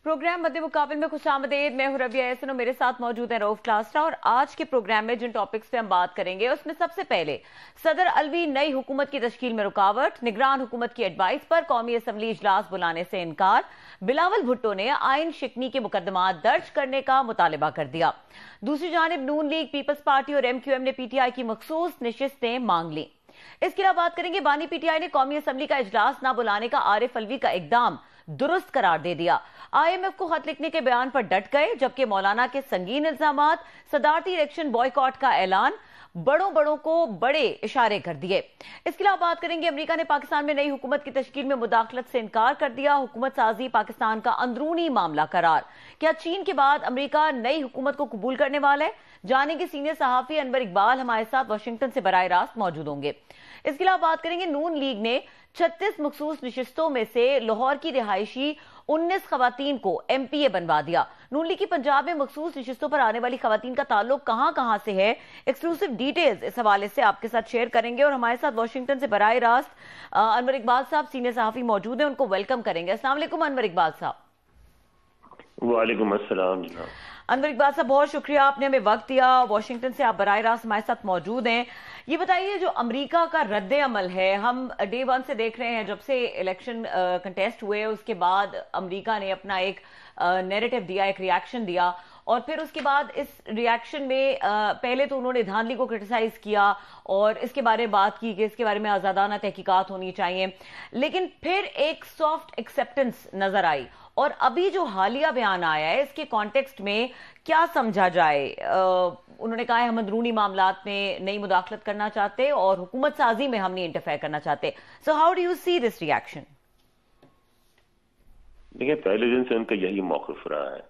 Programme मध्य मुकाबले में खुशामदीद। मैं हूं रबिया एहसन और मेरे साथ मौजूद है रऊफ क्लास्ट्रा। और आज के प्रोग्राम में जिन टॉपिक्स पे हम बात करेंगे उसमें सबसे पहले सदर अलवी नई हुकूमत की तश्कील में रुकावट, निगरान हुकूमत की एडवाइस पर कौमी असम्बली इजलास बुलाने से इनकार, बिलावल भुट्टो ने आइन शिकनी के मुकदमा दर्ज करने का मुतालबा कर दिया। दूसरी जानिब नून लीग, पीपल्स पार्टी और MQM ने PTI की मखसूस नशिस्तें मांग ली। इसके अलावा बात करेंगे बानी PTI ने कौमी असम्बली का इजलास न बुलाने का आरिफ अलवी का इकदाम दुरुस्त करार दे दिया। IMF को खत लिखने के बयान पर डट गए, जबकि मौलाना के संगीन इल्जामात, सदारती इलेक्शन बॉयकॉट का ऐलान, बड़ों को बड़े इशारे कर दिए। इसके अलावा बात करेंगे अमेरिका ने पाकिस्तान में नई हुकूमत की तश्कील में मुदाखलत से इनकार कर दिया। हुकूमत साजी पाकिस्तान का अंदरूनी मामला करार। क्या चीन के बाद अमेरिका नई हुकूमत को कबूल करने वाला है? जानेंगे। सीनियर सहाफी अनवर इकबाल हमारे साथ वाशिंगटन से बराह रास्त मौजूद होंगे। इसके अलावा बात करेंगे नून लीग ने 36 मखसूस नशिस्तों में से लाहौर की रिहायशी 19 खवातीन को MPA बनवा दिया। नून लीग की पंजाब में मखसूस नशिस्तों पर आने वाली खवातीन का ताल्लुक कहां से है, एक्सक्लूसिव डिटेल्स इस हवाले से आपके साथ शेयर करेंगे। और हमारे साथ वाशिंगटन से बराह रास्त अनवर इकबाल साहब सीनियर सहाफी मौजूद हैं, उनको वेलकम करेंगे। अस्सलाम वालेकुम अनवर इकबाल साहब। वालेकुम अस्सलाम जनाब। अनवर इकबाल साहब, बहुत शुक्रिया आपने हमें वक्त दिया। वाशिंगटन से आप बराह रास्त हमारे साथ मौजूद हैं। ये बताइए, जो अमेरिका का रद्द अमल है, हम डे वन से देख रहे हैं, जब से इलेक्शन कंटेस्ट हुए उसके बाद अमेरिका ने अपना एक नैरेटिव दिया, एक रिएक्शन दिया, और फिर उसके बाद इस रिएक्शन में पहले तो उन्होंने धांधली को क्रिटिसाइज किया और इसके बारे में बात की कि इसके बारे में आजादाना तहकीकात होनी चाहिए, लेकिन फिर एक सॉफ्ट एक्सेप्टेंस नजर आई। और अभी जो हालिया बयान आया है, इसके कॉन्टेक्स्ट में क्या समझा जाए? उन्होंने कहा है हम अंदरूनी मामलात में नई मुदाखलत करना चाहते और हुकूमत साजी में हम नहीं इंटरफेयर करना चाहते। So how do you see this reaction? देखिए, पहले दिन से उनका यही मौक़िफ़ रहा है।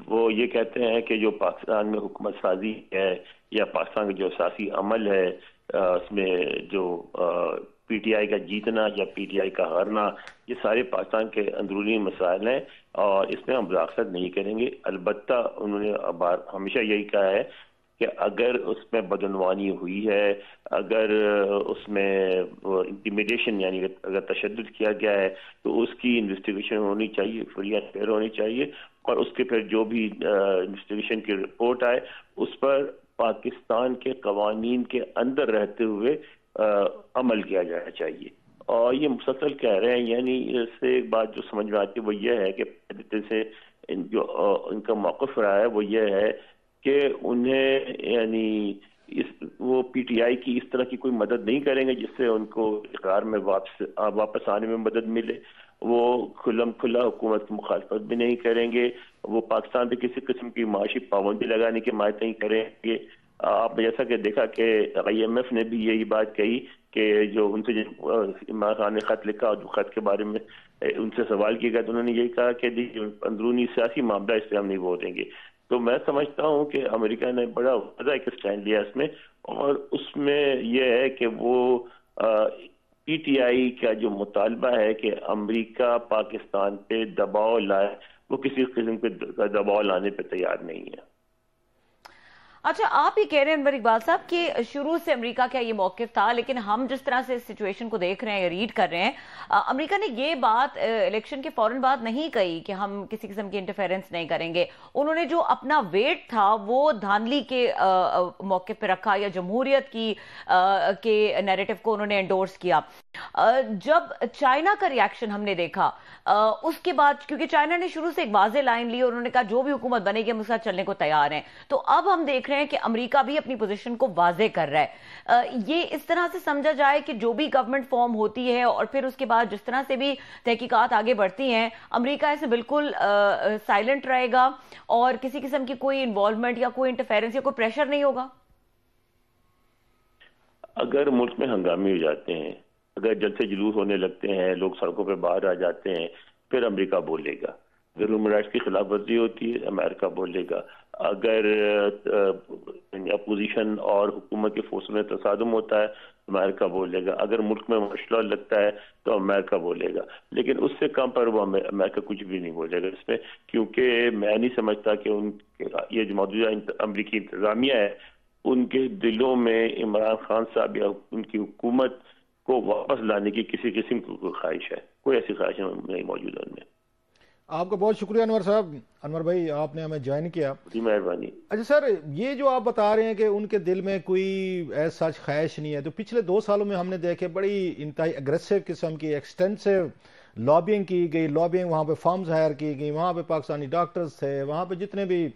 वो ये कहते हैं कि जो पाकिस्तान में हुकूमत साजी है या पाकिस्तान का जो सियासी अमल है, उसमें जो PTI का जीतना या PTI का हारना, ये सारे पाकिस्तान के अंदरूनी मसाइल हैं और इसमें हम मुदाखलत नहीं करेंगे। अलबत्ता उन्होंने हमेशा यही कहा है कि अगर उसमें बदनवानी हुई है, अगर उसमें इंटिमिडेशन यानी अगर तशद्दुद किया गया है, तो उसकी इन्वेस्टिगेशन होनी चाहिए, फ्री एंड फेयर होनी चाहिए, और उसके फिर जो भी इन्वेस्टिगेशन की रिपोर्ट आए उस पर पाकिस्तान के कवानीन के अंदर रहते हुए अमल किया जाना चाहिए। और ये मुसलसल कह रहे हैं, यानी इससे एक बात जो समझ में आती है वो ये है कि जैसे इनका मौक़िफ़ रहा है वो ये है कि उन्हें यानी वो PTI की इस तरह की कोई मदद नहीं करेंगे जिससे उनको इक़रार में वापस आने में मदद मिले। वो खुल्लम खुल्ला हुकूमत की मुखालफत भी नहीं करेंगे। वो पाकिस्तान पे किसी किस्म की माशी पाबंदी लगाने की हिमायत नहीं करेंगे। आपने जैसा कि देखा कि IMF ने भी यही बात कही कि जो उनसे इमरान खान ने खत लिखा और जो खत के बारे में उनसे सवाल किया गया, तो उन्होंने यही कहा कि अंदरूनी सियासी मामला इस पर हम नहीं बोलेंगे। तो मैं समझता हूँ कि अमेरिका ने बड़ा वाज़ेह एक स्टैंड लिया इसमें, और उसमें यह है कि वो PTI का जो मुतालबा है कि अमेरिका पाकिस्तान पे दबाव लाए, वो किसी किस्म के दबाव लाने पे तैयार नहीं है। अच्छा, आप ये कह रहे हैं अनवर इकबाल साहब कि शुरू से अमेरिका का ये मौक़िफ़ था, लेकिन हम जिस तरह से इस सिचुएशन को देख रहे हैं, रीड कर रहे हैं, अमेरिका ने ये बात इलेक्शन के फौरन बाद नहीं कही कि हम किसी किस्म की इंटरफेरेंस नहीं करेंगे। उन्होंने जो अपना वेट था वो धांधली के मौके पर रखा या जमहूरियत की के नैरेटिव को उन्होंने एंडोर्स किया। जब चाइना का रिएक्शन हमने देखा उसके बाद, क्योंकि चाइना ने शुरू से एक वाज़ेह लाइन ली और उन्होंने कहा जो भी हुकूमत बनेगी हम उसके साथ चलने को तैयार हैं, तो अब हम देख रहे हैं कि अमेरिका भी अपनी पोजीशन को वाज़ेह कर रहा है। ये इस तरह से समझा जाए कि जो भी गवर्नमेंट फॉर्म होती है और फिर उसके बाद जिस तरह से भी तहकीकात आगे बढ़ती हैं, अमेरिका इसमें बिल्कुल साइलेंट रहेगा और किसी किस्म की कोई इन्वॉल्वमेंट या कोई इंटरफेरेंस या कोई प्रेशर नहीं होगा। अगर मुल्क में हंगामे हो जाते हैं, अगर जलसे जुलूस होने लगते हैं, लोग सड़कों पे बाहर आ जाते हैं, फिर अमेरिका बोलेगा। अगर ह्यूमन राइट्स की खिलाफ वर्जी होती है, अमेरिका बोलेगा। अगर अपोजिशन और हुकूमत के फोर्स में तसादुम होता है, अमेरिका बोलेगा। अगर मुल्क में मसला लगता है तो अमेरिका बोलेगा। लेकिन उससे कम पर वो अमेरिका कुछ भी नहीं बोलेगा इसमें, क्योंकि मैं नहीं समझता कि ये जो मौजूदा अमरीकी इंतजामिया है, उनके दिलों में इमरान खान साहब या उनकी हुकूमत को वापस लाने की किसी किस्म की ख्वाहिश है। कोई ऐसी ख्वाहिश नहीं मौजूद है उनमें। آپ کا بہت شکریہ انور صاحب، انور بھائی آپ نے ہمیں جوائن کیا. جی مہربانی. اچھا سر، یہ جو آپ بتا رہے ہیں کہ ان کے دل میں کوئی ایسا سچ خواہش نہیں ہے، تو پچھلے 2 سالوں میں ہم نے دیکھے بڑی انتہائی اگریسو قسم کی ایکسٹینسو لابینگ کی گئی، وہاں پہ فارمز ہائر کی گئی، وہاں پہ پاکستانی ڈاکٹرز تھے، وہاں پہ جتنے بھی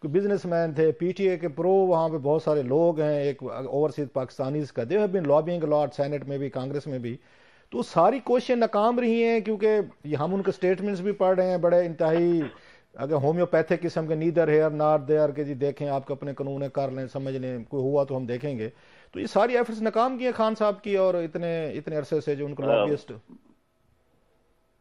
بزنس مین تھے، پی ٹی اے کے پرو وہاں پہ بہت سارے لوگ ہیں ایک اوورسیز پاکستانیز کا، they have been lobbying lot, senate میں بھی، کانگریس میں بھی. تو ساری کوششیں ناکام رہی ہیں، کیونکہ یہ ہم ان کے سٹیٹمنٹس بھی پڑھ رہے ہیں بڑے انتہائی اگر ہومیوپیتھک قسم کے، نیدر ہیئر ناٹ دیئر، کہ جی دیکھیں آپ کے اپنے قانون کر لیں، سمجھ لیں، کوئی ہوا تو ہم دیکھیں گے. تو یہ ساری ایفرٹس ناکام کی ہیں خان صاحب کی، اور اتنے عرصے سے جو ان کے لابیسٹ.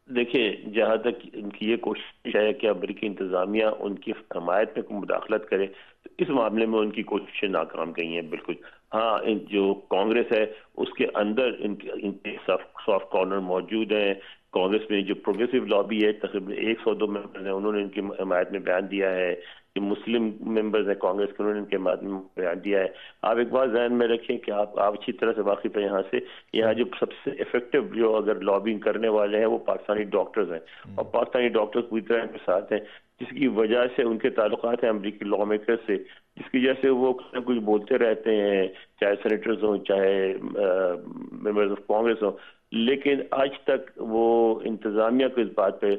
دیکھیے جہاں تک ان کی یہ کوشش ہے کہ امریکی انتظامیہ ان کی حمایت میں مداخلت کرے، تو اس معاملے میں ان کی کوششیں ناکام گئی ہیں بالکل. ہاں جو کانگریس ہے اس کے اندر ان کے سافٹ کارنر موجود ہیں. کانگریس میں جو پروگریسو لابی ہے تقریباً 102 ممبرز ہیں، انہوں نے ان کی حمایت میں بیان دیا ہے. جو مسلم ممبرز ہیں کانگریس کے، انہوں نے ان کے حمایت میں بیان دیا ہے. آپ ایک بات ذہن میں رکھیں کہ آپ اچھی طرح سے واقف ہیں یہاں جو سب سے افیکٹو جو اگر لابنگ کرنے والے ہیں وہ پاکستانی ڈاکٹرز ہیں، اور پاکستانی ڈاکٹرز پوری طرح کے ساتھ ہیں، جس کی وجہ سے ان کے تعلقات ہیں امریکی لا میکر سے، جس کی وجہ سے وہ کچھ بولتے رہتے ہیں، چاہے سینیٹرز ہوں چاہے ممبرز آف کانگریس ہوں، لیکن آج تک وہ انتظامیہ کو اس بات پہ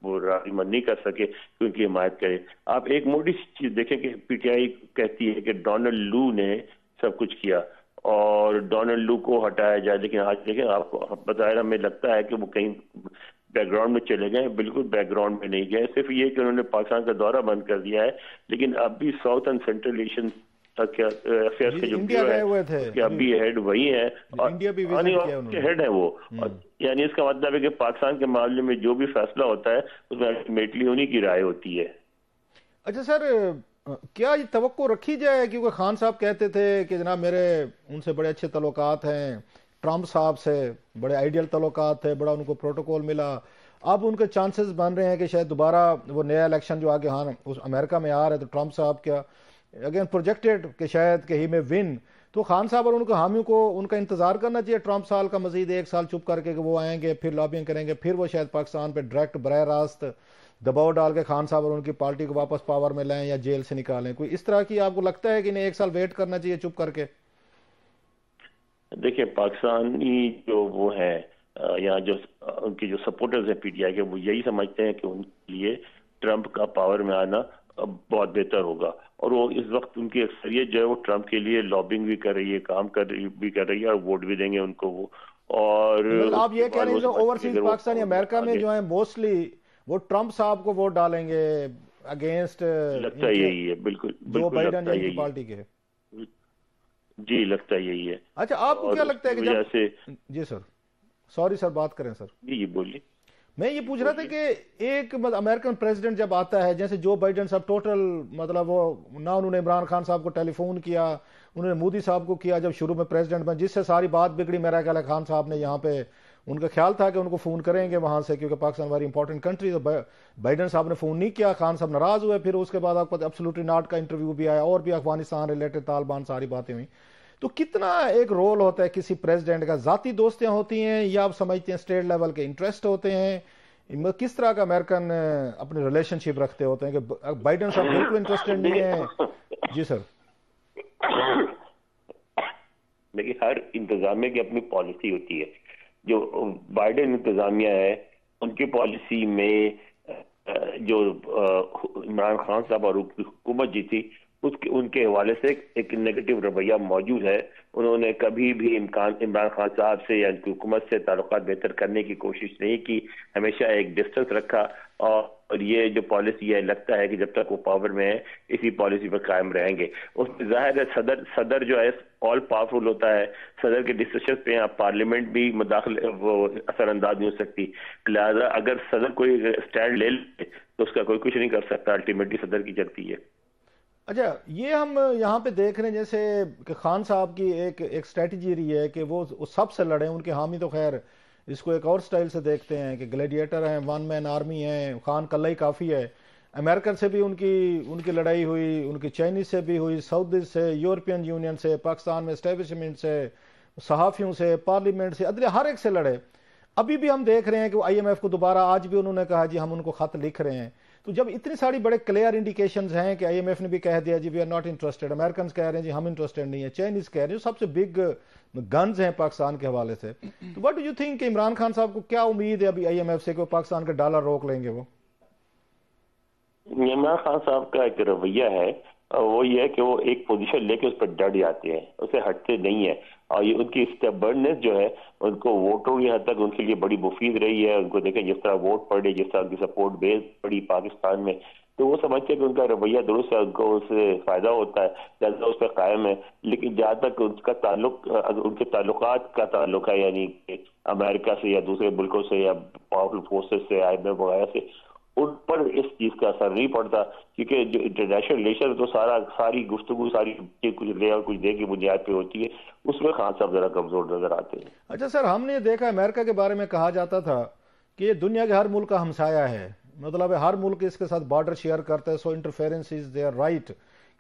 وہ راضی نہیں کر سکے کہ ان کی حمایت کرے. آپ ایک موٹی سی چیز دیکھیں کہ پی ٹی آئی کہتی ہے کہ ڈونلڈ لو نے سب کچھ کیا اور ڈونلڈ لو کو ہٹایا جائے، لیکن آج دیکھیں آپ کو بظاہر ہمیں لگتا ہے کہ وہ کہیں بیک گراؤنڈ میں چلے گئے. بالکل بیک گراؤنڈ میں نہیں گئے، صرف یہ کہ انہوں نے پاکستان کا دورہ بند کر دیا ہے، لیکن اب بھی south and central Asian affairs کے جو بیورو ہے اس کے اب بھی ہیڈ وہی ہے، اور ہیڈ ہے وہ. یعنی اس کا مطلب ہے کہ پاکستان کے معاملے میں جو بھی فیصلہ ہوتا ہے اس میں الٹیمیٹلی انہی کی رائے ہوتی ہے. اچھا سر، کیا یہ توقع رکھی جائے، کیونکہ خان صاحب کہتے تھے کہ جناب میرے ان سے بڑے اچھے تعلقات ہیں، ٹرمپ صاحب سے بڑے آئیڈیل تعلقات تھے، بڑا ان کو پروٹوکول ملا، اب ان کے چانسز بن رہے ہیں کہ شاید دوبارہ وہ نیا الیکشن جو آگے اس امریکہ میں آ رہا ہے، تو ٹرمپ صاحب کیا اگین پروجیکٹڈ کہ شاید کہ ہی میں ون، تو خان صاحب اور ان کے حامیوں کو ان کا انتظار کرنا چاہیے ٹرمپ سال کا مزید 1 سال چپ کر کے کہ وہ آئیں گے، پھر لابینگ کریں گے، پھر وہ شاید پاکستان پہ ڈائریکٹ براہ راست دباؤ ڈال کے خان صاحب اور ان کی پارٹی کو واپس پاور میں لائیں یا جیل سے نکالیں. کوئی اس طرح کی آپ کو لگتا ہے کہ انہیں 1 سال ویٹ کرنا چاہیے چپ کر کے؟ دیکھیں پاکستانی جو وہ ہیں یہاں جو ان کی جو سپورٹرز ہیں پی ٹی آئی کے، وہ یہی سمجھتے ہیں کہ ان کے لیے ٹرمپ کا پاور میں آنا بہت بہتر ہوگا، اور وہ اس وقت ان کی اکثریت جو ہے وہ ٹرمپ کے لیے لابنگ بھی کر رہی ہے، کام بھی کر رہی ہے، اور ووٹ بھی دیں گے ان کو وہ. اور آپ یہ کہہ رہے ہیں جو اوورسیز پاکستانی امریکہ میں جو ہیں موسٹلی وہ ٹرمپ صاحب کو ووٹ ڈالیں گے اگینسٹ، لگتا یہی ہے، بالکل جو بائیڈن جن کی پارٹی کے. جی لگتا یہی ہے. اچھا آپ کو کیا لگتا ہے کہ جب جی سر سوری سر بات کریں سر. جی بولیے. میں یہ پوچھ رہا تھا کہ ایک امریکن پریزیڈنٹ جب آتا ہے جیسے جو بائیڈن صاحب، ٹوٹل مطلب وہ نہ انہوں نے عمران خان صاحب کو ٹیلی فون کیا، انہوں نے مودی صاحب کو کیا جب شروع میں پریزیڈنٹ میں، جس سے ساری بات بگڑی. میرا خیال ہے خان صاحب نے یہاں پہ ان کا خیال تھا کہ ان کو فون کریں گے وہاں سے، کیونکہ پاکستان ویری امپورٹنٹ کنٹری، تو بائیڈن صاحب نے فون نہیں کیا، خان صاحب ناراض ہوئے. پھر اس کے بعد آپ کو ایبسولوٹلی ناٹ کا انٹرویو بھی آیا، اور بھی افغانستان ریلیٹڈ طالبان ساری باتیں ہوئیں. تو کتنا ایک رول ہوتا ہے کسی پریزیڈنٹ کا؟ ذاتی دوستیاں ہوتی ہیں یا آپ سمجھتے ہیں اسٹیٹ لیول کے انٹرسٹ ہوتے ہیں؟ کس طرح کا امریکن اپنے ریلیشن شپ رکھتے ہوتے ہیں کہ بائیڈن صاحب بالکل انٹرسٹڈ نہیں ہیں؟ جی سر. دیکھیے ہر انتظامیہ کی اپنی پالیسی ہوتی ہے. جو بائیڈن انتظامیہ ہے ان کی پالیسی میں جو عمران خان صاحب اور حکومت جی تھی ان کے حوالے سے ایک نیگیٹو رویہ موجود ہے. انہوں نے کبھی بھی عمران خان صاحب سے یا ان کی حکومت سے تعلقات بہتر کرنے کی کوشش نہیں کی، ہمیشہ ایک ڈسٹنس رکھا، اور یہ جو پالیسی ہے لگتا ہے کہ جب تک وہ پاور میں ہے اسی پالیسی پر قائم رہیں گے. اس میں ظاہر ہے صدر جو ہے آل پاورفل ہوتا ہے، صدر کے ڈسیشن پہ آپ پارلیمنٹ بھی وہ اثر انداز نہیں ہو سکتی، لہٰذا اگر صدر کوئی اسٹینڈ لے لے تو اس کا کوئی کچھ نہیں کر سکتا، الٹیمیٹلی صدر کی چلتی ہے. اچھا یہ ہم یہاں پہ دیکھ رہے ہیں جیسے کہ خان صاحب کی ایک اسٹریٹجی رہی ہے کہ وہ سب سے لڑیں. ان کے حامی تو خیر اس کو ایک اور سٹائل سے دیکھتے ہیں کہ گلیڈیٹر ہیں، ون مین آرمی ہیں، خان کلہ ہی کافی ہے. امریکن سے بھی ان کی لڑائی ہوئی، ان کی چائنیز سے بھی ہوئی، سعودی سے، یورپین یونین سے، پاکستان میں اسٹیبلشمنٹ سے، صحافیوں سے، پارلیمنٹ سے، عدلیہ، ہر ایک سے لڑے. अभी भी हम देख रहे हैं कि वो IMF को दोबारा आज भी उन्होंने कहा जी हम उनको खत लिख रहे हैं। तो जब इतनी सारी बड़े क्लियर इंडिकेशंस हैं कि IMF ने भी कह दिया जी we are not interested, American कह रहे हैं जी हम इंटरेस्टेड नहीं है, चाइनीज कह रहे हैं जो सबसे बिग गन्स हैं पाकिस्तान के हवाले से, तो व्हाट डू यू थिंक कि इमरान खान साहब को क्या उम्मीद है अभी IMF से कि वो पाकिस्तान का डॉलर रोक लेंगे? वो इमरान खान साहब का एक रवैया है, वो ये है कि वो एक पोजीशन लेके उस पर डट जाते हैं, उसे हटते नहीं है, और ये उनकी स्टेबर्डनेस जो है उनको वोटों की हद तक उनके लिए बड़ी मुफीद रही है। उनको देखें जिस तरह वोट पड़े, जिस तरह उनकी सपोर्ट बेस पड़ी पाकिस्तान में, तो वो समझते हैं कि उनका रवैया दुरुस्त है, उनको उससे फायदा होता है, जैसा उस पर कायम है। लेकिन जहाँ तक उनका ताल्लुक, उनके ताल्लुकात का ताल्लुक है, यानी कि अमेरिका से या दूसरे मुल्कों से या पावरफुल फोर्सेस से, IMF वगैरह से, उन पर इस चीज का असर नहीं पड़ता, क्योंकि जो इंटरनेशनल रिलेशन तो सारी गुफ्तगू सारी कुछ ले और कुछ दे की बुनियाद पे होती है, उसमें खान साहब जरा कमजोर नजर आते हैं। अच्छा सर, हमने देखा अमेरिका के बारे में कहा जाता था कि ये दुनिया के हर मुल्क का हमसाया है, मतलब हर मुल्क इसके साथ बॉर्डर शेयर करता है, सो इंटरफेरेंस इज देयर राइट,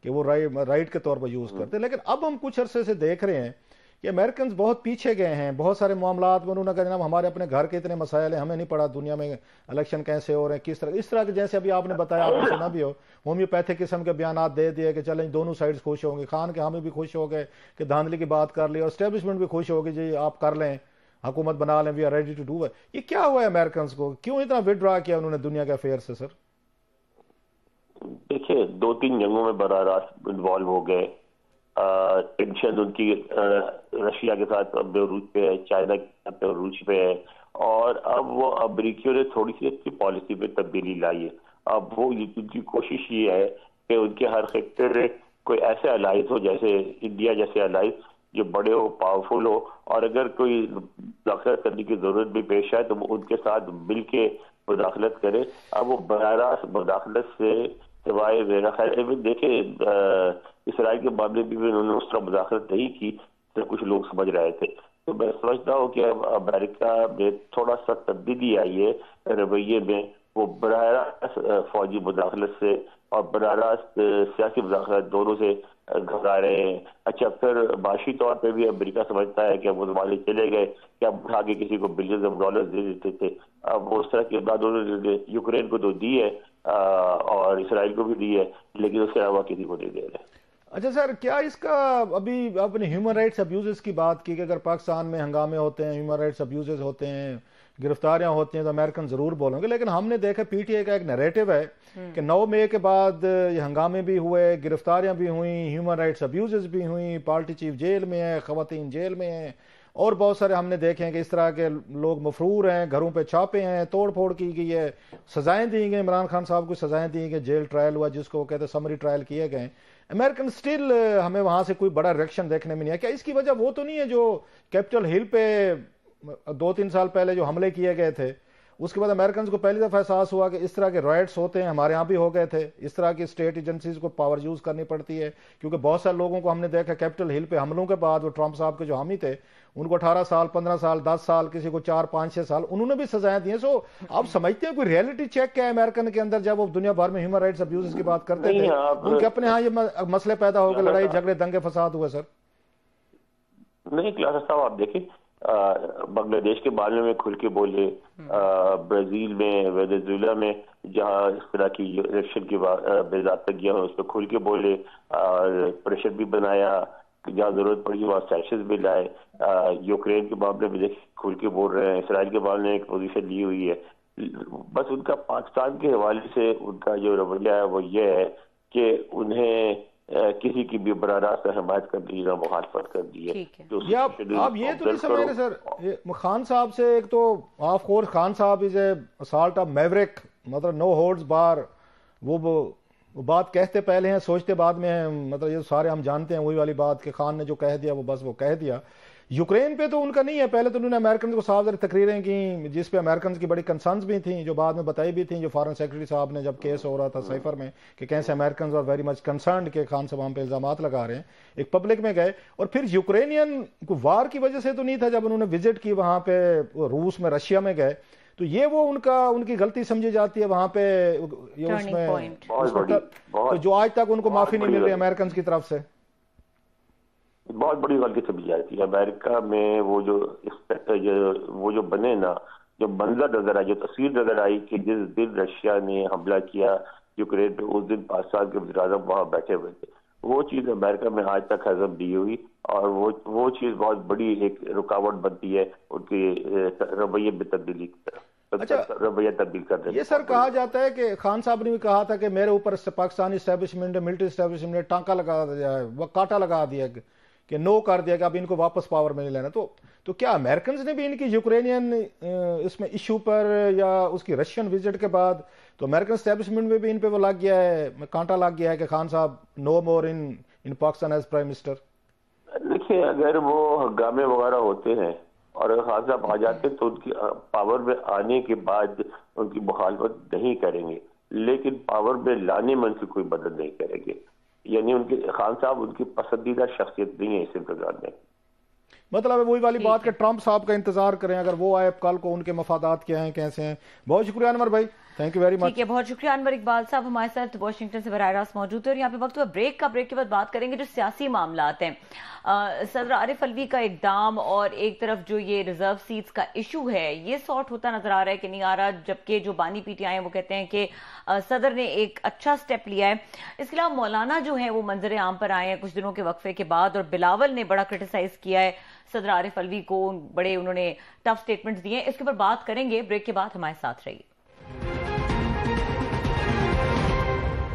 कि वो राइट के तौर पर यूज करते हैं। लेकिन अब हम कुछ अरसे से देख रहे हैं कि अमेरिकन बहुत पीछे गए हैं बहुत सारे मामलात में। उन्होंने कहा जनाब हमारे अपने घर के इतने मसाइल हैं, हमें नहीं पड़ा दुनिया में इलेक्शन कैसे हो रहे हैं, किस तरह, इस तरह के, जैसे अभी आपने बताया, आपने सुना भी हो, होम्योपैथिक किस्म के बयान दे दिए कि चलें दोनों साइड्स खुश होंगे, खान के हामी भी खुश हो गए कि धांधली की बात कर ली, और एस्टेब्लिशमेंट भी खुश होगी जी आप कर लें, हुकूमत बना लें, we are ready to do. ये क्या हुआ है अमेरिकन को, क्यों इतना विड्रॉ किया उन्होंने दुनिया के अफेयर से? सर देखिए, 2-3 जंगों में बराह रास्त इन्वॉल्व हो गए, टेंशन उनकी रशिया के साथ बेरूज पे है, चाइना के साथ बेरूज पे है, और अब वो अमरीकियों ने थोड़ी सी अच्छी पॉलिसी में तब्दीली लाई है। अब वो उनकी कोशिश ये है कि उनके हर खित्ते में कोई ऐसे अलाइज हो, जैसे इंडिया जैसे अलाइज जो बड़े हो, पावरफुल हो, और अगर कोई मुदाखलत करने की जरूरत भी पेश आए तो वो उनके साथ मिल के मुदाखलत करे। अब वो बराह रास्त मुदाखलत से सिवाय मेरा ख्याल देखे इसराइल के मामले में भी उन्होंने उस तरह मुदाखलत नहीं की तो कुछ लोग समझ रहे थे। तो मैं समझता हूँ कि अब अमेरिका में थोड़ा सा तब्दीली आई है रवैये में, वो बराह रास्त फौजी मुदाखलत से और बराह रास्त सियासी मुदाखलत दोनों से घबरा रहे हैं। अच्छा, फिर माशी तौर पे भी अमेरिका समझता है कि अब वो जमाने चले गए कि अब उठा के किसी को बिलियन ऑफ डॉलर दे देते थे। अब वो उस तरह की इमदाद उन्होंने यूक्रेन को तो दी है और इसराइल को भी दी है, लेकिन उसके अलावा किसी को नहीं दे रहे। अच्छा सर, क्या इसका अभी आपने ह्यूमन राइट्स अब्यूजेस की बात की कि अगर पाकिस्तान में हंगामे होते हैं, ह्यूमन राइट्स अब्यूजेस होते हैं, गिरफ्तारियां होती हैं, तो अमेरिकन जरूर बोलेंगे, लेकिन हमने देखा PTI का एक नैरेटिव है कि 9 मई के बाद ये हंगामे भी हुए, गिरफ्तारियां भी हुई, ह्यूमन राइट्स अब्यूजेस भी हुई, पार्टी चीफ जेल में है, खवातीन जेल में है, और बहुत सारे हमने देखे हैं कि इस तरह के लोग मफरूर हैं, घरों पे छापे हैं, तोड़ फोड़ की गई है, सजाएं दी गई, इमरान खान साहब को सजाएं दी गई, जेल ट्रायल हुआ जिसको वो कहते हैं समरी ट्रायल किए गए। अमेरिकन स्टिल हमें वहां से कोई बड़ा रिएक्शन देखने में नहीं आया। क्या इसकी वजह वो तो नहीं है जो कैपिटल हिल पे 2-3 साल पहले जो हमले किए गए थे, उसके बाद अमेरिकन को पहली दफा एहसास हुआ कि इस तरह के राइट्स होते हैं, हमारे यहाँ भी हो गए थे, इस तरह की स्टेट एजेंसीज को पावर यूज करनी पड़ती है, क्योंकि बहुत सारे लोगों को हमने देखा कैपिटल हिल पे हमलों के बाद वो ट्रंप साहब के जो हामी थे उनको 18 साल 15 साल 10 साल, किसी को 4 5 6 साल उन्होंने भी सजाएं दी हैं। सो आप समझते हैं कोई रियलिटी चेक क्या है अमेरिकन के अंदर जब वो दुनिया भर में ह्यूमन राइट्स अब्यूज की बात करते थे, उनके अपने यहाँ ये मसले पैदा हो गए, लड़ाई झगड़े दंगे फसाद हुए? सर नहीं, क्लास साहब आप देखिए, बांग्लादेश के बारे में खुल के बोले, ब्राजील में, वेनेजुएला में जहाँ इस तरह की इलेक्शन की बेज़ाब्तगियां उस पर खुल के बोले, प्रेशर भी बनाया, जहाँ जरूरत पड़ी वहाँ सैंक्शंस भी लाए। यूक्रेन के मामले में देखिए खुल के बोल रहे हैं, इसराइल के मामले में एक पोजीशन ली हुई है। बस उनका पाकिस्तान के हवाले से उनका जो रवैया है वो ये है कि उन्हें किसी की भी बराह रास्त हिमायत कर दी ना मुखालफत कर दी है। आप ये तो नहीं समझ रहे सर, खान साहब से एक तो ऑफ कोर्स खान साहब is a assault of Maverick, मतलब नो होल्ड्स बार, वो बात कहते पहले हैं सोचते बाद में हैं, मतलब ये सारे हम जानते हैं वही वाली बात कि खान ने जो कह दिया वो बस वो कह दिया। यूक्रेन पे तो उनका नहीं है, पहले तो उन्होंने अमेरिकन को साफ तकरीरें की जिस पे अमेरिकन की बड़ी कंसर्न्स भी थी, जो बाद में बताई भी थी, जो फॉरेन सेक्रेटरी साहब ने जब केस हो रहा था साइफर में कि कैसे American are very much concerned के खान साहब हम पे इल्जाम लगा रहे हैं, एक पब्लिक में गए। और फिर यूक्रेनियन को वार की वजह से तो नहीं था, जब उन्होंने विजिट की वहां पे रूस में, रशिया में गए, तो ये वो उनकी गलती समझी जाती है वहां पे, ये उसमें तो जो आज तक उनको माफी नहीं मिल रही अमेरिकन की तरफ से। बहुत बड़ी गलती समझी जाती है अमेरिका में। वो जो बने ना, जो मंजर नजर आई, जो तस्वीर नजर आई कि जिस दिन रशिया ने हमला किया यूक्रेन पे, उस दिन पाकिस्तान के वज़ीर-ए-आज़म वहां बैठे हुए थे। वो चीज अमेरिका में आज तक हजम नहीं हुई, और वो चीज बहुत बड़ी एक रुकावट बनती है उनके रवैये में तब्दीली की तरफ। अच्छा, रवैया तब्दील करने ये सर कहा जाता है कि खान साहब ने भी कहा था कि मेरे ऊपर पाकिस्तानी एस्टेब्लिशमेंट, मिलिट्री एस्टेब्लिशमेंट ने टांका लगा दिया है, वो कांटा लगा दिया कि नो कर दिया कि अब इनको वापस पावर में नहीं लेना। तो क्या अमेरिकन ने भी इनकी यूक्रेनियन इसमें इशू पर या उसकी रशियन विजिट के बाद तो अमेरिकन एस्टेब्लिशमेंट में भी इन पे वो लग गया है, कांटा लग गया है कि खान साहब नो मोर इन पाकिस्तान एज प्राइम मिनिस्टर? देखिए, अगर वो हंगामे वगैरह होते हैं और अगर खान साहब आ जाते तो उनकी पावर में आने के बाद उनकी मुखालफत नहीं करेंगे, लेकिन पावर में लाने में उनकी कोई मदद नहीं करेंगे। यानी उनके खान साहब उनकी पसंदीदा शख्सियत नहीं है इस इंतजार में। मतलब वही वाली बात कि ट्रंप साहब का इंतजार करें, अगर वो आए कल को उनके मफादात क्या हैं, कैसे हैं। बहुत शुक्रिया अनवर भाई, थैंक यू वेरी मच। ठीक है, बहुत शुक्रिया। अनवर इकबाल साहब हमारे साथ वाशिंगटन से बराह रास्त मौजूद है और यहाँ पे वक्त हुआ ब्रेक का। ब्रेक के बाद बात करेंगे जो सियासी मामलात हैं, सदर आरिफ अलवी का इकदाम और एक तरफ जो ये रिजर्व सीट्स का इशू है, ये सॉर्ट होता नजर आ रहा है कि नहीं आ रहा, जबकि जो बानी पीटीआई है वो कहते हैं कि सदर ने एक अच्छा स्टेप लिया है। इसके अलावा मौलाना जो है वो मंजर आम पर आए हैं कुछ दिनों के वक्फे के बाद, और बिलावल ने बड़ा क्रिटिसाइज किया है सदर आरिफ अलवी को, बड़े उन्होंने टफ स्टेटमेंट्स दिए हैं। इसके ऊपर बात करेंगे ब्रेक के बाद, हमारे साथ रहिए।